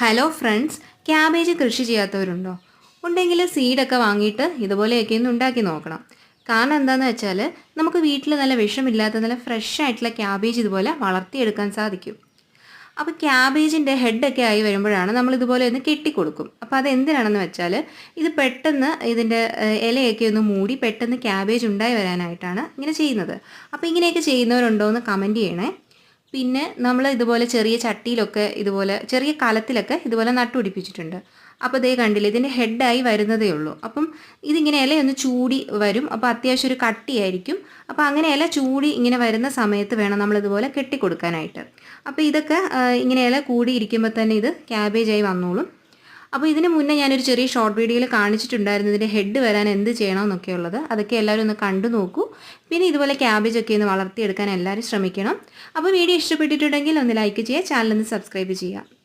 Hello friends, cabbage കൃഷി ചെയ്യാത്തവരുണ്ടോ? ഉണ്ടെങ്കിൽ സീഡൊക്കെ വാങ്ങിയിട്ട് ഇതുപോലെയൊക്കെ ഒന്ന് ഉണ്ടാക്കി നോക്കണം. കാരണം എന്താണെന്ന് വെച്ചാൽ നമുക്ക് വീട്ടിൽ നല്ല വിഷമില്ലാത്ത നല്ല ഫ്രഷ് ആയിട്ടുള്ള ക്യാബേജ് ഇതുപോലെ വളർത്തിയെടുക്കാൻ സാധിക്കും. അപ്പോൾ ക്യാബേജിൻ്റെ ഹെഡൊക്കെ ആയി വരുമ്പോഴാണ് നമ്മൾ ഇതുപോലെ ഒന്ന് കെട്ടിക്കൊടുക്കും. അപ്പോൾ അതെന്തിനാണെന്ന് വെച്ചാൽ ഇത് പെട്ടെന്ന് ഇതിൻ്റെ ഇലയൊക്കെ ഒന്ന് മൂടി പെട്ടെന്ന് ക്യാബേജ് ഉണ്ടായി വരാനായിട്ടാണ് ഇങ്ങനെ ചെയ്യുന്നത്. അപ്പോൾ ഇങ്ങനെയൊക്കെ ചെയ്യുന്നവരുണ്ടോ എന്ന് കമൻറ്റ് ചെയ്യണേ. പിന്നെ നമ്മൾ ഇതുപോലെ ചെറിയ ചട്ടിയിലൊക്കെ ഇതുപോലെ ചെറിയ കലത്തിലൊക്കെ ഇതുപോലെ നട്ടുപിടിപ്പിച്ചിട്ടുണ്ട്. അപ്പോൾ ദേ കണ്ടില്ലേ, ഇതിൻ്റെ ഹെഡായി വരുന്നതേ ഉള്ളൂ. അപ്പം ഇതിങ്ങനെ ഇലയൊന്ന് ചൂടി വരും. അപ്പോൾ അത്യാവശ്യം ഒരു കട്ടിയായിരിക്കും. അപ്പോൾ അങ്ങനെ ഇല ചൂടി ഇങ്ങനെ വരുന്ന സമയത്ത് വേണം നമ്മളിതുപോലെ കെട്ടിക്കൊടുക്കാനായിട്ട്. അപ്പോൾ ഇതൊക്കെ ഇങ്ങനെ ഇല കൂടി ഇരിക്കുമ്പോൾ തന്നെ ഇത് ക്യാബേജായി വന്നോളും. അപ്പോൾ ഇതിന് മുന്നേ ഞാനൊരു ചെറിയ ഷോർട്ട് വീഡിയോയിൽ കാണിച്ചിട്ടുണ്ടായിരുന്നു ഇതിൻ്റെ ഹെഡ് വരാൻ എന്ത് ചെയ്യണമെന്നൊക്കെ ഉള്ളത്. അതൊക്കെ എല്ലാവരും ഒന്ന് കണ്ടു നോക്കൂ. പിന്നെ ഇതുപോലെ ക്യാബേജൊക്കെ ഒന്ന് വളർത്തിയെടുക്കാൻ എല്ലാവരും ശ്രമിക്കണം. അപ്പോൾ വീഡിയോ ഇഷ്ടപ്പെട്ടിട്ടുണ്ടെങ്കിൽ ഒന്ന് ലൈക്ക് ചെയ്യുക, ചാനൽ ഒന്ന് സബ്സ്ക്രൈബ് ചെയ്യുക.